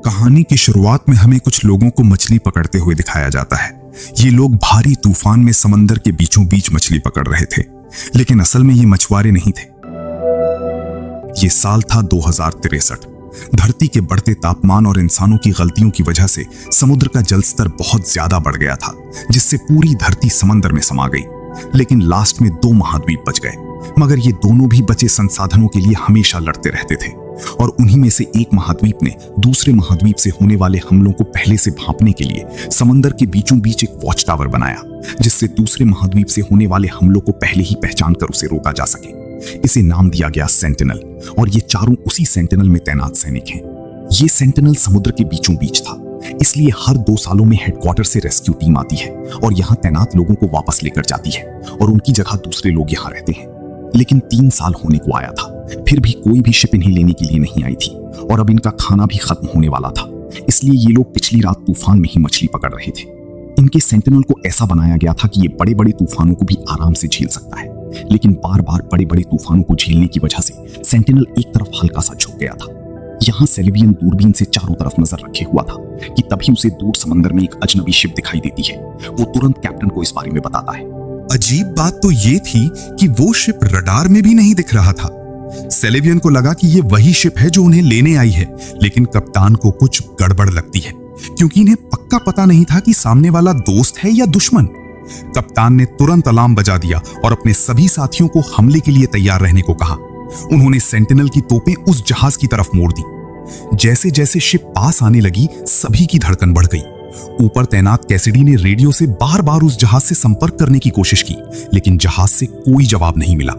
कहानी की शुरुआत में हमें कुछ लोगों को मछली पकड़ते हुए दिखाया जाता है। ये लोग भारी तूफान में समंदर के बीचों बीच मछली पकड़ रहे थे, लेकिन असल में ये मछुआरे नहीं थे। ये साल था 2063। धरती के बढ़ते तापमान और इंसानों की गलतियों की वजह से समुद्र का जलस्तर बहुत ज्यादा बढ़ गया था, जिससे पूरी धरती समंदर में समा गई। लेकिन लास्ट में 2 महाद्वीप बच गए, मगर ये दोनों भी बचे संसाधनों के लिए हमेशा लड़ते रहते थे। और उन्हीं में से एक महाद्वीप ने दूसरे महाद्वीप से होने वाले हमलों को पहले से भांपने के लिए समंदर के बीचों बीच एक वॉच टावर बनाया, जिससे दूसरे महाद्वीप से होने वाले हमलों को पहले ही पहचान कर उसे रोका जा सके। इसे नाम दिया गया सेंटिनल, और ये चारों उसी सेंटिनल में तैनात सैनिक हैं। ये सेंटिनल समुद्र के बीचों बीच था, इसलिए हर 2 सालों में हेडक्वार्टर से रेस्क्यू टीम आती है और यहाँ तैनात लोगों को वापस लेकर जाती है, और उनकी जगह दूसरे लोग यहाँ रहते हैं। लेकिन 3 साल होने को आया था, फिर भी कोई भी शिप इन्हें लेने के लिए नहीं आई थी, और अब इनका खाना भी खत्म होने वाला था। इसलिए ये लोग पिछली रात तूफान में ही मछली पकड़ रहे थे। इनके सेंटिनल को ऐसा बनाया गया था कि ये बड़े बड़े तूफानों को भी आराम से झेल सकता है, लेकिन बार बार बड़े बड़े तूफानों को झेलने की वजह से सेंटिनल एक तरफ हल्का सा झुक गया था। यहाँ सेलिवियन दूरबीन से चारों तरफ नजर रखे हुआ था कि तभी उसे दूर समंदर में एक अजनबी शिप दिखाई देती है। वो तुरंत कैप्टन को इस बारे में बताता है। अजीब बात तो ये थी कि वो शिप रडार में भी नहीं दिख रहा था। सेलिवियन को लगा कि ये वही शिप है जो उन्हें लेने आई है, लेकिन कप्तान को कुछ गड़बड़ लगती है, क्योंकि इन्हें पक्का पता नहीं था कि सामने वाला दोस्त है या दुश्मन। कप्तान ने तुरंत अलार्म बजा दिया और अपने सभी साथियों को हमले के लिए तैयार रहने को कहा। उन्होंने सेंटिनल की तोपें उस जहाज की तरफ मोड़ दी। जैसे जैसे शिप पास आने लगी, सभी की धड़कन बढ़ गई। ऊपर तैनात कैसिडी ने रेडियो से बार बार उस जहाज से संपर्क करने की कोशिश की, लेकिन जहाज से कोई जवाब नहीं मिला।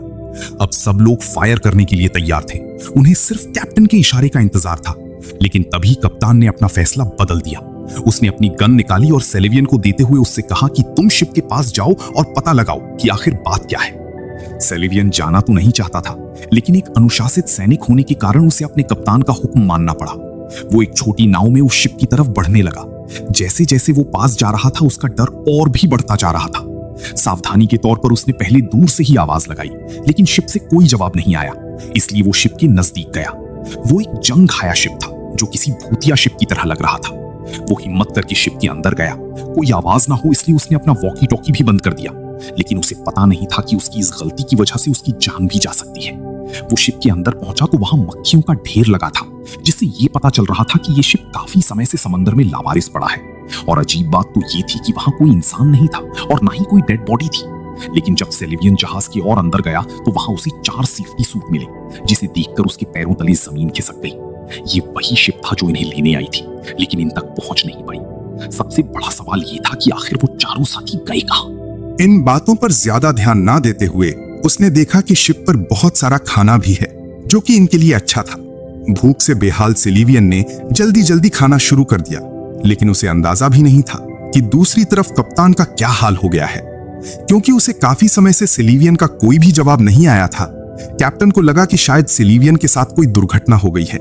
अब सब लोग फायर करने के लिए तैयार थे। उन्हें सिर्फ कैप्टन के इशारे का इंतजार था, लेकिन तभी कप्तान ने अपना फैसला बदल दिया। उसने अपनी गन निकाली और सेलिवियन को देते हुए उससे कहा कि तुम शिप के पास जाओ और पता लगाओ कि आखिर बात क्या है। सेलिवियन जाना तो नहीं चाहता था, लेकिन एक अनुशासित सैनिक होने के कारण उसे अपने कप्तान का हुक्म मानना पड़ा। वो एक छोटी नाव में उस शिप की तरफ बढ़ने लगा। जैसे जैसे वो पास जा रहा था, उसका डर और भी बढ़ता जा रहा था। सावधानी के तौर पर उसने पहले दूर से ही आवाज लगाई, लेकिन शिप से कोई जवाब नहीं आया, इसलिए वो शिप के नजदीक गया। वो एक जंग खाया शिप था, जो किसी भूतिया शिप की तरह लग रहा था। वो हिम्मत करके शिप के अंदर गया। कोई आवाज ना हो इसलिए उसने अपना वॉकी टॉकी भी बंद कर दिया, लेकिन उसे पता नहीं था कि उसकी इस गलती की वजह से उसकी जान भी जा सकती है। वो शिप के अंदर पहुंचा तो वहां मक्खियों का ढेर लगा था, जिससे ये पता चल रहा था कि ये शिप काफी समय से समंदर में लावारिस पड़ा है। और अजीब बात तो ये थी कि वहां कोई इंसान नहीं था और ना ही कोई डेड बॉडी थी। लेकिन जब सेलिवियन जहाज की ओर अंदर गया तो वहां उसे 4 सेफ्टी सूट मिले, जिसे देखकर उसके पैरों तले जमीन खिसक गई। ये वही शिप था जो इन्हें लेने आई थी, लेकिन इन तक पहुंच नहीं पाई। सबसे बड़ा सवाल ये था कि आखिर वो चारों साथी गए कहां? इन बातों पर ज्यादा ध्यान ना देते हुए उसने देखा कि शिप पर बहुत सारा खाना भी है, जो कि इनके लिए अच्छा था। भूख से बेहाल सेलिवियन ने जल्दी जल्दी खाना शुरू कर दिया, लेकिन उसे अंदाजा भी नहीं था कि दूसरी तरफ कप्तान का क्या हाल हो गया है। क्योंकि उसे काफी समय से सेलिवियन का कोई भी जवाब नहीं आया था, कैप्टन को लगा कि शायद सेलिवियन के साथ कोई दुर्घटना हो गई है।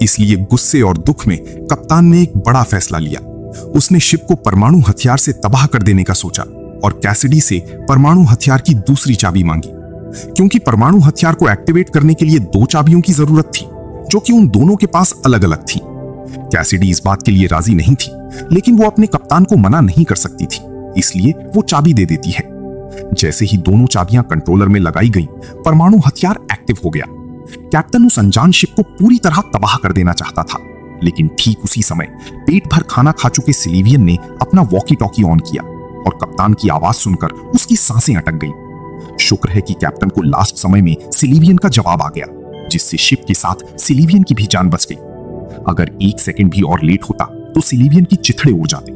इसलिए गुस्से और दुख में कप्तान ने एक बड़ा फैसला लिया। उसने शिप को परमाणु हथियार से तबाह कर देने का सोचा और कैसिडी से परमाणु हथियार की दूसरी चाबी मांगी। क्योंकि परमाणु हथियार को एक्टिवेट करने के लिए 2 चाबियों की जरूरत थी, जो कि उन दोनों के पास अलग अलग थी। कैसिडी इस बात के लिए राजी नहीं थी, लेकिन वो अपने कप्तान को मना नहीं कर सकती थी, इसलिए वो चाबी दे देती है। जैसे ही दोनों चाबियां कंट्रोलर में लगाई गई, परमाणु हथियार एक्टिव हो गया। कैप्टन उस अनजान शिप को पूरी तरह तबाह कर देना चाहता था, लेकिन ठीक उसी समय पेट भर खाना खा चुके सेलिवियन ने अपना वॉकी टॉकी ऑन किया और कप्तान की आवाज सुनकर उसकी सांसें अटक गईं। शुक्र है कि कैप्टन को लास्ट समय में सेलिवियन का जवाब आ गया, जिससे शिप के साथ सेलिवियन की भी जान बच गई। अगर 1 सेकंड भी और लेट होता तो सेलिवियन की चिथड़े उड़ जाते।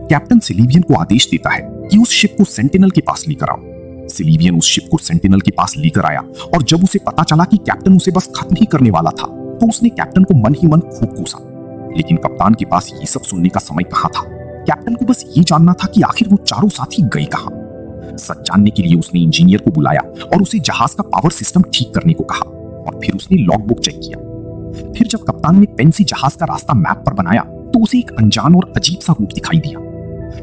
कैप्टन सेलिवियन को आदेश देता है कि उस शिप को सेंटिनल के पास लेकर आओ। सेलिवियन उस शिप को सेंटिनल के पास लेकर आया, और जब उसे पता चला कि कैप्टन उसे बस खत्म ही करने वाला था, तो उसने कैप्टन को मन ही मन खूब कोसा। लेकिन कप्तान के पास ये सब सुनने का समय कहां था। कैप्टन को बस ये जानना था कि आखिर वो चारों साथी गए कहां। सच जानने के लिए उसने इंजीनियर को बुलाया और उसे जहाज का पावर सिस्टम ठीक करने को कहा, और फिर उसने लॉगबुक चेक किया। फिर जब कप्तान ने पेन से जहाज का रास्ता मैप पर बनाया तो उसे एक अनजान और अजीब सा रूट दिखाई दिया।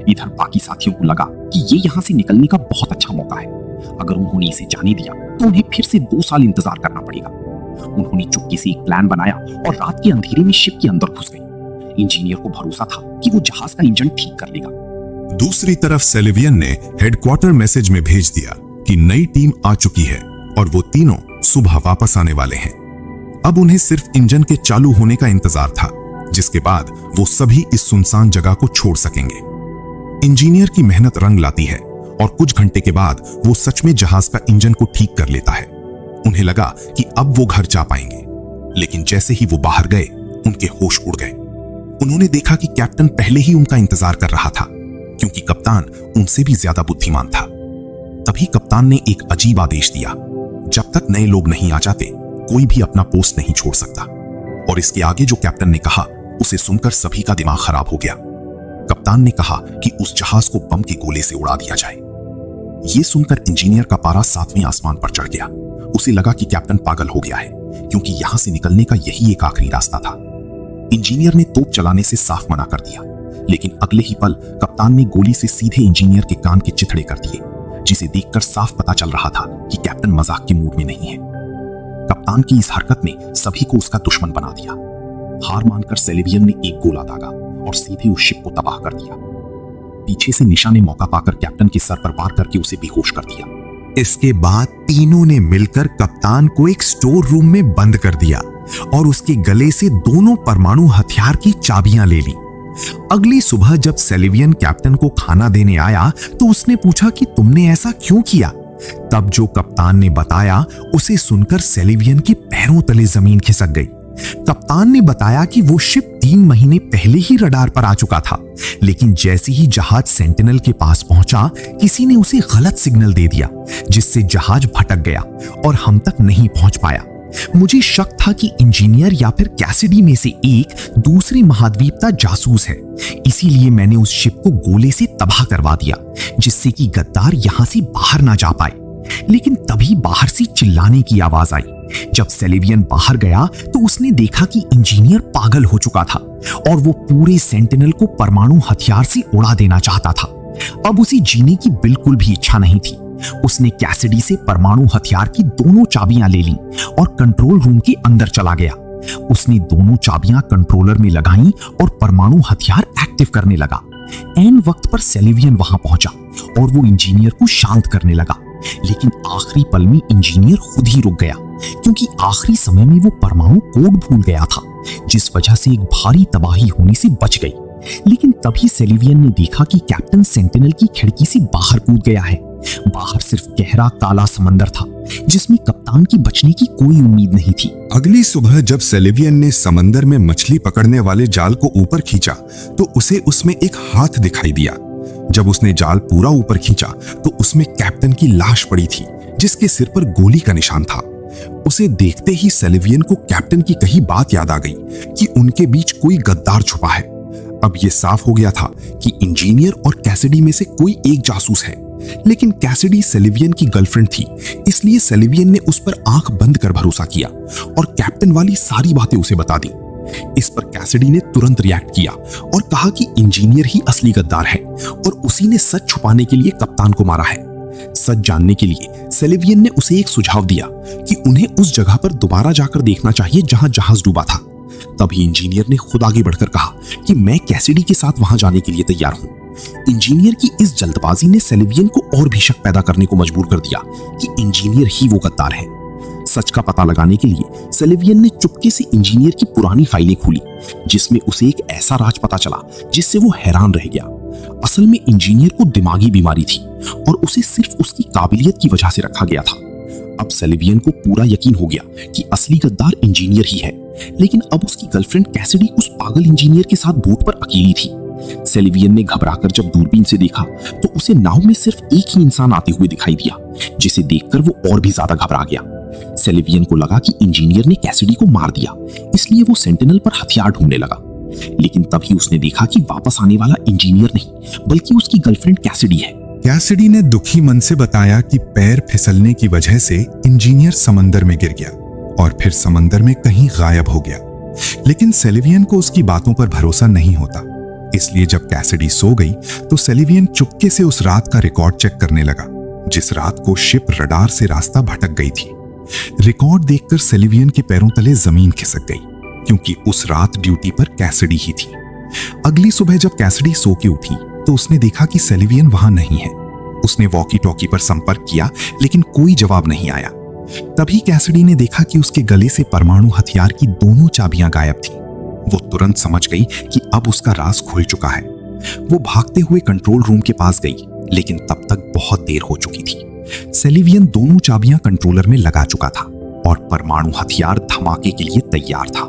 इधर बाकी साथियों को लगा कि ये यहाँ से निकलने का बहुत अच्छा मौका है। अगर उन्होंने इसे जाने दिया तो उन्हें फिर से 2 साल इंतजार करना पड़ेगा। उन्होंने चुपके से एक प्लान बनाया और रात के अंधेरे में शिप के अंदर घुस गए। इंजीनियर को भरोसा था कि वो जहाज का इंजन ठीक कर लेगा। दूसरी तरफ सेलिवियन ने हेडक्वार्टर मैसेज में भेज दिया कि नई टीम आ चुकी है और वो तीनों सुबह वापस आने वाले हैं। अब उन्हें सिर्फ इंजन के चालू होने का इंतजार था, जिसके बाद वो सभी इस सुनसान जगह को छोड़ सकेंगे। इंजीनियर की मेहनत रंग लाती है और कुछ घंटे के बाद वो सच में जहाज का इंजन को ठीक कर लेता है। उन्हें लगा कि अब वो घर जा पाएंगे, लेकिन जैसे ही वो बाहर गए उनके होश उड़ गए। उन्होंने देखा कि कैप्टन पहले ही उनका इंतजार कर रहा था, क्योंकि कप्तान उनसे भी ज्यादा बुद्धिमान था। तभी कप्तान ने एक अजीब आदेश दिया, जब तक नए लोग नहीं आ जाते कोई भी अपना पोस्ट नहीं छोड़ सकता। और इसके आगे जो कैप्टन ने कहा उसे सुनकर सभी का दिमाग खराब हो गया। कप्तान ने कहा कि उस जहाज को बम के गोले से उड़ा दिया जाए। यह सुनकर इंजीनियर का पारा 7वें आसमान पर चढ़ गया। उसे लगा कि कैप्टन पागल हो गया है, क्योंकि यहां से निकलने का यही एक आखिरी रास्ता था। इंजीनियर ने तोप चलाने से साफ मना कर दिया, लेकिन अगले ही पल कप्तान ने गोली से सीधे इंजीनियर के कान के चिथड़े कर दिए, जिसे देखकर साफ पता चल रहा था कि कैप्टन मजाक के मूड में नहीं है। कप्तान की इस हरकत ने सभी को उसका दुश्मन बना दिया। हार मानकर सेलिवियन ने एक गोला दागा और सीधे उस शिप को तबाह कर दिया। पीछे से निशा ने मौका पाकर कैप्टन के सर पर वार करके उसे बेहोश कर दिया। इसके बाद तीनों ने मिलकर कप्तान को एक स्टोर रूम में बंद कर दिया और उसके गले से दोनों परमाणु हथियार की चाबियां ले ली। अगली सुबह जब सेलिवियन कैप्टन को खाना देने आया तो उसने पूछा कि तुमने ऐसा क्यों किया। तब जो कप्तान ने बताया उसे सुनकर सेलिवियन के पैरों तले जमीन खिसक गई। कप्तान ने बताया कि वो शिप 3 महीने पहले ही रडार पर आ चुका था, लेकिन जैसे ही जहाज सेंटिनल के पास पहुंचा किसी ने उसे गलत सिग्नल दे दिया, जिससे जहाज भटक गया और हम तक नहीं पहुंच पाया। मुझे शक था कि इंजीनियर या फिर कैसिडी में से एक दूसरे महाद्वीप का जासूस है, इसीलिए मैंने उस शिप को गोले से तबाह करवा दिया, जिससे कि गद्दार यहां से बाहर ना जा पाए। लेकिन तभी बाहर से चिल्लाने की आवाज आई। जब सेलिवियन बाहर गया तो उसने देखा कि इंजीनियर पागल हो चुका था और वो पूरे सेंटिनल को परमाणु हथियार से उड़ा देना चाहता था। अब उसे जीने की बिल्कुल भी इच्छा नहीं थी। उसने कैसिडी से परमाणु हथियार की दोनों चाबियां ले लीं और कंट्रोल रूम के अंदर चला गया। उसने दोनों चाबियां कंट्रोलर में लगाईं और परमाणु हथियार एक्टिव करने लगा। ऐन वक्त पर सेलिवियन वहां पहुंचा और वो इंजीनियर को शांत करने लगा, लेकिन आखिरी पल में इंजीनियर खुद ही रुक गया, क्योंकि आखिरी समय में वो परमाणु कोड भूल गया था, जिस वजह से एक भारी तबाही होने से बच गई। लेकिन तभी सेलिवियन ने देखा कि कैप्टन सेंटिनल की खिड़की से बाहर कूद गया है। बाहर सिर्फ गहरा काला समंदर था, जिसमें कप्तान की बचने की कोई उम्मीद नहीं थी। अगली सुबह जब सेलिवियन ने समंदर में मछली पकड़ने वाले जाल को ऊपर खींचा तो उसे उसमें एक हाथ दिखाई दिया। जब उसने जाल पूरा ऊपर खींचा तो उसमें कैप्टन की लाश पड़ी थी, जिसके सिर पर गोली का निशान था। उसे देखते ही सेलिवियन को कैप्टन की कही बात याद आ गई कि उनके बीच कोई गद्दार छुपा है। अब यह साफ हो गया था कि इंजीनियर और कैसिडी में से कोई एक जासूस है, लेकिन कैसिडी सेलिवियन की गर्लफ्रेंड थी, इसलिए सेलिवियन ने उस पर आंख बंद कर भरोसा किया और कैप्टन वाली सारी बातें उसे बता दी। इस पर कैसिडी ने तुरंत रिएक्ट किया और कहा कि इंजीनियर ही असली गद्दार है और उसी ने सच छुपाने के लिए कप्तान को मारा है। सच जानने के लिए सेलिवियन ने उसे एक सुझाव दिया कि उन्हें उस जगह पर दोबारा जाकर देखना चाहिए जहां जहाज डूबा था। तभी इंजीनियर ने खुद आगे बढ़कर कहा कि मैं कैसिडी के साथ वहां जाने के लिए तैयार हूं। इंजीनियर की इस जल्दबाजी ने सेलिवियन को और भी शक पैदा करने को मजबूर कर दिया कि इंजीनियर ही वो गद्दार है। सच का पता लगाने के लिए सेलिवियन ने चुपके से इंजीनियर की पुरानी फाइलें खोली, जिसमें उसे एक ऐसा राज पता चला जिससे वो हैरान रह गया। असल में इंजीनियर को दिमागी बीमारी थी और उसे सिर्फ उसकी काबिलियत की वजह से रखा गया था। अब सेलिवियन को पूरा यकीन हो गया कि असली गद्दार इंजीनियर ही है, लेकिन अब उसकी गर्लफ्रेंड कैसिडी उस पागल इंजीनियर के साथ बोट पर अकेली थी। सेलिवियन ने घबराकर जब दूरबीन से देखा तो उसे नाव में सिर्फ एक ही इंसान आते हुए दिखाई दिया, जिसे देखकर वो और भी ज्यादा घबरा गया। सेलिवियन को लगा कि इंजीनियर ने कैसिडी को मार दिया, इसलिए वो सेंटिनल पर हथियार ढूंढने लगा। लेकिन तभी उसने देखा कि वापस आने वाला इंजीनियर नहीं बल्कि उसकी गर्लफ्रेंड कैसिडी है। कैसिडी ने दुखी मन से बताया कि पैर फिसलने की वजह से इंजीनियर समंदर में गिर गया और फिर समंदर में कहीं गायब हो गया। लेकिन सेलिवियन को उसकी बातों पर भरोसा नहीं होता, इसलिए जब कैसिडी सो गई तो सेलिवियन चुपके से उस रात का रिकॉर्ड चेक करने लगा, जिस रात को शिप रडार से रास्ता भटक गई थी। रिकॉर्ड देखकर सेलिवियन के पैरों तले जमीन खिसक गई, क्योंकि उस रात ड्यूटी पर कैसिडी ही थी। अगली सुबह जब कैसिडी सो के उठी तो उसने देखा कि सेलिवियन वहां नहीं है। उसने वॉकी टॉकी पर संपर्क किया लेकिन कोई जवाब नहीं आया। तभी कैसिडी ने देखा कि उसके गले से परमाणु हथियार की दोनों चाबियां गायब थी। वो तुरंत समझ गई कि अब उसका राज खुल चुका है। वो भागते हुए कंट्रोल रूम के पास गई, लेकिन तब तक बहुत देर हो चुकी थी। सेलिवियन दोनों चाबियां कंट्रोलर में लगा चुका था और परमाणु हथियार धमाके के लिए तैयार था।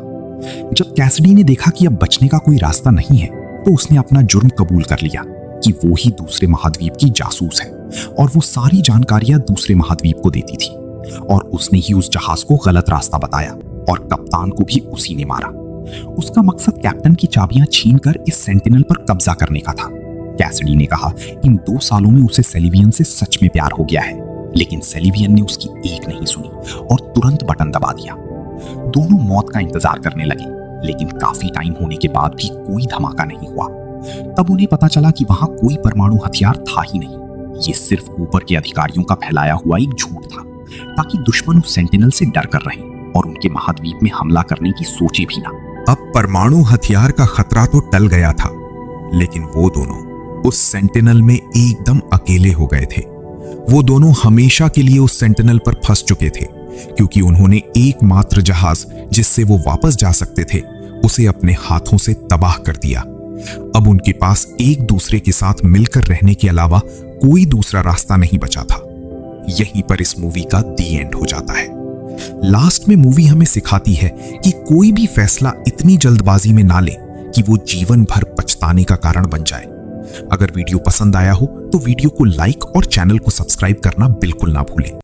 जब कैसिडी ने देखा कि अब बचने का कोई रास्ता नहीं है, तो उसने अपना जुर्म कबूल कर लिया कि वो ही दूसरे महाद्वीप की जासूस है और वो सारी जानकारियां दूसरे महाद्वीप को देती थी। और उसने ही उस जहाज को गलत रास्ता बताया और कप्तान को भी उसी ने मारा। उसका मकसद कैप्टन की चाबियां छीनकर इस सेंटिनल पर कब्जा करने का था। कैसिडी ने कहा इन 2 सालों में उसे सेलिवियन से सच में प्यार हो गया है, लेकिन सेलिवियन ने उसकी एक नहीं सुनी और तुरंत बटन दबा दिया। दोनों मौत का इंतजार करने लगे, लेकिन काफी टाइम होने के बाद भी कोई धमाका नहीं हुआ। तब उन्हें पता चला कि वहां कोई परमाणु हथियार था ही नहीं। ये सिर्फ ऊपर के अधिकारियों का फैलाया हुआ एक झूठ था, ताकि दुश्मन उस सेंटिनल से डर कर रहें और उनके महाद्वीप में हमला करने की सोचे भी ना। अब परमाणु हथियार का खतरा तो टल गया था, लेकिन वो दोनों उस सेंटिनल में एकदम अकेले हो गए थे। वो दोनों हमेशा के लिए उस सेंटिनल पर फंस चुके थे, क्योंकि उन्होंने एकमात्र जहाज जिससे वो वापस जा सकते थे उसे अपने हाथों से तबाह कर दिया। अब उनके पास एक दूसरे के साथ मिलकर रहने के अलावा कोई दूसरा रास्ता नहीं बचा था। यहीं पर इस मूवी का दी एंड हो जाता है। लास्ट में मूवी हमें सिखाती है कि कोई भी फैसला इतनी जल्दबाजी में ना ले कि वो जीवन भर पछताने का कारण बन जाए। अगर वीडियो पसंद आया हो तो वीडियो को लाइक और चैनल को सब्सक्राइब करना बिल्कुल ना भूलें।